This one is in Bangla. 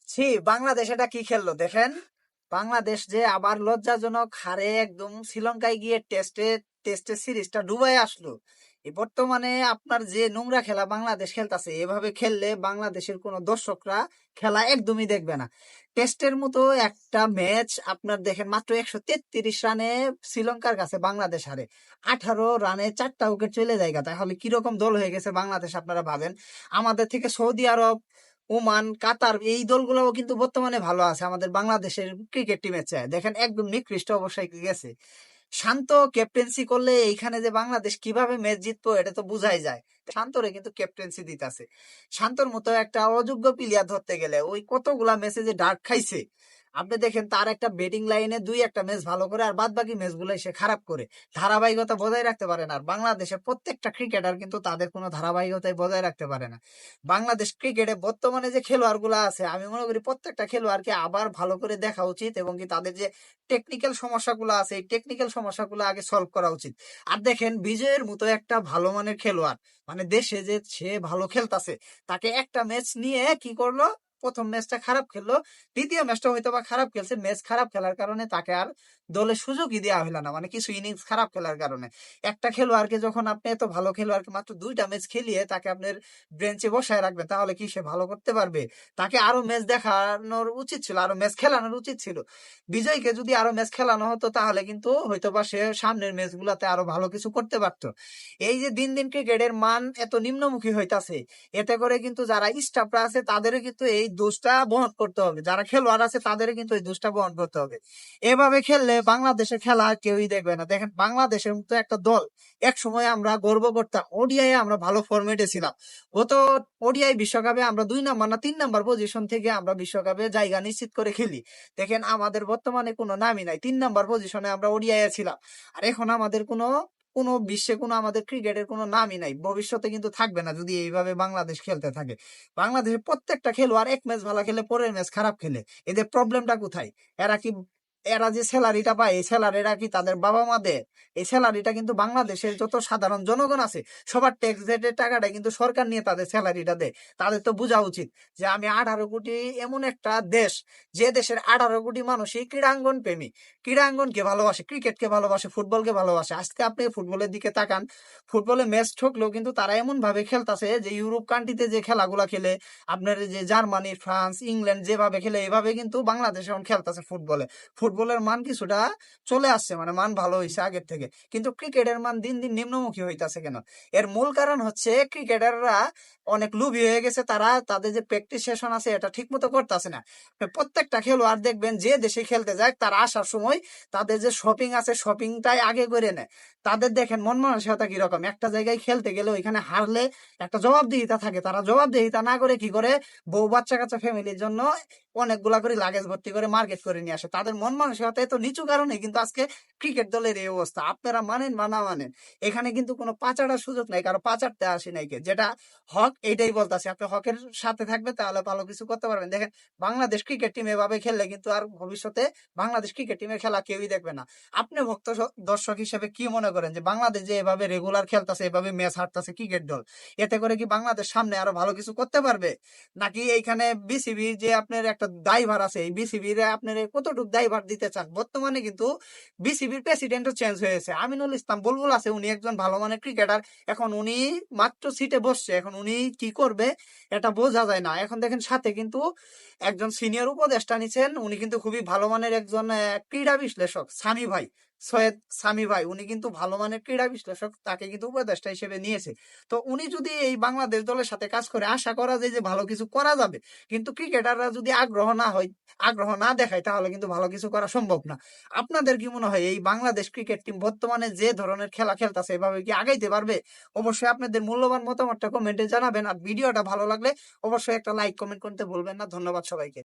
ছি, বাংলাদেশ এটা কি খেললো দেখেন। বাংলাদেশ যে আবার লজ্জাজনক হারে একদম শ্রীলঙ্কায় গিয়ে টেস্টে সিরিজটা ডুবাই আসলো। বর্তমানে আপনার যে নোংরা খেলা বাংলাদেশ খেলতেছে, এভাবে খেললে বাংলাদেশের কোনো দর্শকরা খেলা একদমই দেখবে না। টেস্টের মতো একটা ম্যাচ আপনার দেখেন, মাত্র 133 রানে শ্রীলঙ্কার কাছে বাংলাদেশ হারে। 18 রানে 4টা উইকেট চলে যায়। তাহলে কিরকম দল হয়ে গেছে বাংলাদেশ আপনারা ভাবেন। আমাদের থেকে সৌদি আরব, ওমান, কাতার এই দলগুলোও কিন্তু বর্তমানে ভালো আছে আমাদের বাংলাদেশের ক্রিকেট টিমের চেয়ে। দেখেন একদম নিকৃষ্ট অবস্থায় গেছে। শান্ত ক্যাপ্টেন্সি করলে এইখানে যে বাংলাদেশ কিভাবে ম্যাচ জিতবো এটা তো বুঝাই যায়। শান্তরে কিন্তু ক্যাপ্টেন্সি দিতেছে। শান্তর মতো একটা অযোগ্য প্লেয়ার ধরতে গেলে ওই কতগুলা ম্যাচে যে ডার্ট খাইছে। আপনি দেখেন তার একটা ব্যাটিং লাইনে দুই একটা ম্যাচ ভালো করে, আর বাদ বাকি ম্যাচ গুলাই সে খারাপ করে। ধারাবাহিকতা বজায় রাখতে পারে না। আর বাংলাদেশের প্রত্যেকটা ক্রিকেটার কিন্তু তাদের কোনো ধারাবাহিকতায় বজায় রাখতে পারে না। বাংলাদেশ ক্রিকেটে বর্তমানে যে খেলোয়াড় গুলা আছে, আমি মনে করি প্রত্যেকটা খেলোয়াড়কে আবার ভালো করে দেখা উচিত, এবং কি তাদের যে টেকনিক্যাল সমস্যাগুলো আছে এই টেকনিক্যাল সমস্যাগুলো আগে সলভ করা উচিত। আর দেখেন বিজয়ের মতো একটা ভালো মানের খেলোয়াড়, মানে দেশে যে সে ভালো খেলতাছে, তাকে একটা ম্যাচ নিয়ে কি করলো, প্রথম ম্যাচটা খারাপ খেললো, দ্বিতীয় ম্যাচটা হয়তো বা খারাপ খেলছে, ম্যাচ খারাপ খেলার কারণে তাকে আর দলে সুযোগই দেওয়া হইলো না, মানে কিছু ইনিংস খারাপ খেলার কারণে। একটা খেলোয়াড়কে যখন আপনি এত ভালো খেলোয়াড়কে মাত্র 2টা ম্যাচ খেলিয়ে তাকে আপনার বেঞ্চে বসায় রাখবেন, তাহলে কি সে ভালো করতে পারবে? তাকে আরো ম্যাচ দেখানোর উচিত ছিল, আরো ম্যাচ খেলানোর উচিত ছিল। বিজয়কে যদি আরো ম্যাচ খেলানো হতো তাহলে কিন্তু হয়তোবা সে সামনের ম্যাচ গুলাতে আরো ভালো কিছু করতে পারতো। এই যে দিন দিন ক্রিকেটের মান এত নিম্নমুখী হইতাছে, এতে করে কিন্তু যারা স্টাফরা আছে তাদেরও কিন্তু এই দোষটা বহন করতে হবে, যারা খেলোয়াড় আছে তাদেরও কিন্তু এই দোষটা বহন করতে হবে। এভাবে খেললে বাংলাদেশের খেলা আর কেউই দেখবে না। দেখেন বাংলাদেশের মতো একটা দল, এক সময় আমরা গর্ব করতাম, ওডিআই আমরা ভালো ফরম্যাটে ছিলাম। গত ওডিআই বিশ্বকাপে আমরা 2 নাম্বার না 3 নাম্বার পজিশন থেকে আমরা বিশ্বকাপে জায়গা নিশ্চিত করে খেলি। দেখেন আমাদের বর্তমানে কোনো নামই নাই, 3 নাম্বার পজিশনে আমরা ওডিআই ছিলাম। আর এখন আমাদের কোনো কোনো বিশ্বে কোনো আমাদের ক্রিকেটের কোনো নামই নাই, ভবিষ্যতে কিন্তু থাকবে না যদি এইভাবে বাংলাদেশ খেলতে থাকে। বাংলাদেশের প্রত্যেকটা খেলোয়াড় এক ম্যাচ ভালো খেলে, পরের ম্যাচ খারাপ খেলে। এদের প্রবলেমটা কোথায়? এরা কি, এরা যে স্যালারিটা পায় এই স্যালারিটা কি তাদের বাবা মা দেয়? এই স্যালারিটা কিন্তু বাংলাদেশের যত সাধারণ জনগণ আছে সবার ট্যাক্স রেটের টাকাটা কিন্তু সরকার নিয়ে তাদের স্যালারিটা দেয়। তাদের তো বোঝা উচিত যে আমি 18 কোটি, এমন একটা দেশ যে দেশের 18 কোটি মানুষই ক্রীড়াঙ্গন প্রেমী, ক্রীড়াঙ্গনকে ভালোবাসে, ক্রিকেটকে ভালোবাসে, ফুটবলকে ভালোবাসে। আজকে আপনি ফুটবলের দিকে তাকান, ফুটবলে ম্যাচ ঠকলেও কিন্তু তারা এমন ভাবে খেলতেছে যে ইউরোপ কান্ট্রিতে যে খেলাগুলা খেলে, আপনার যে জার্মানি, ফ্রান্স, ইংল্যান্ড যেভাবে খেলে এভাবে কিন্তু বাংলাদেশ এখন খেলতেছে ফুটবলে। ফুটবলের মান কিছুটা চলে আসছে, মানে মান ভালো হয়েছে আগের থেকে। কিন্তু ক্রিকেটের মান দিন দিন নিম্নমুখী হইতাছে কেন? এর মূল কারণ হচ্ছে ক্রিকেটাররা অনেক লোভী হয়ে গেছে, তারা তাদের যে প্র্যাকটিস সেশন আছে এটা ঠিক মতো করতেছে না। প্রত্যেকটা খেলোয়াড় দেখবেন যে দেশে খেলতে যায় তারা আসার সময় তাদের যে শপিং আছে শপিংটাই আগে করে নেয়। তাদের দেখেন মন মানসিকতা কিরকম, একটা জায়গায় খেলতে গেলে ওইখানে হারলে একটা জবাবদিহিতা থাকে, তারা জবাবদিহিতা না করে কি করে, বউ বাচ্চা কাচ্চা ফ্যামিলির জন্য অনেকগুলা করে লাগেজ ভর্তি করে মার্কেট করে নিয়ে আসে। তাদের মন মানসিকতা এত নিচু কারণে কিন্তু আজকে ক্রিকেট দলের এই অবস্থা। আপনারা মানেন বা না মানেন, এখানে কিন্তু কোনো পাচারার সুযোগ নাই, কারো পাচারতে আসে নাই। যেটা হক এইটাই বলতেছে, আপনি হকের সাথে থাকবেন তাহলে ভালো কিছু করতে পারবেন। দেখেন বাংলাদেশ ক্রিকেট টিম এভাবে খেললে কিন্তু আর ভবিষ্যতে বাংলাদেশ ক্রিকেট টিমের খেলা কেউই দেখবে না। আপনি ভক্ত দর্শক হিসেবে কি মনে করেন যে বাংলাদেশ যে এভাবে রেগুলার খেলতেছে, এভাবে ম্যাচ হারতেছে ক্রিকেট দল, এতে করে কি বাংলাদেশ সামনে আরো ভালো কিছু করতে পারবে? নাকি এইখানে বিসিবি যে আপনার একটা দায়ভার আছে, এই বিসিবি রে আপনার কতটুকু দায়ভার দিতে চান? বর্তমানে কিন্তু বিসিবির প্রেসিডেন্টও চেঞ্জ হয়েছে, আমিনুল ইসলাম বুলবুল আছে, উনি একজন ভালো মানের ক্রিকেটার। এখন উনি মাত্র সিটে বসছে, এখন উনি কি করবে এটা বোঝা যায় না। এখন দেখেন সাথে কিন্তু একজন সিনিয়র উপদেষ্টা নিছেন, উনি কিন্তু খুবই ভালো মানের একজন ক্রীড়া বিশ্লেষক, সামি ভাই, সৈয়দ সামি ভাই। উনি কিন্তু ভালো মানের ক্রীড়া বিশ্লেষক, তাকে কিন্তু উপদেষ্টা হিসেবে নিয়েছে। তো উনি যদি এই বাংলাদেশ দলের সাথে কাজ করে, আশা করা যায় যে ভালো কিছু করা যাবে। কিন্তু ক্রিকেটাররা যদি আগ্রহ না হয়, আগ্রহ না দেখায়, তাহলে কিন্তু ভালো কিছু করা সম্ভব না। আপনাদের কি মনে হয় এই বাংলাদেশ ক্রিকেট টিম বর্তমানে যে ধরনের খেলা খেলতেছে এভাবে কি আগাইতে পারবে? অবশ্যই আপনাদের মূল্যবান মতামতটা কমেন্টে জানাবেন। আর ভিডিওটা ভালো লাগলে অবশ্যই একটা লাইক কমেন্ট করতে ভুলবেন না। ধন্যবাদ সবাইকে।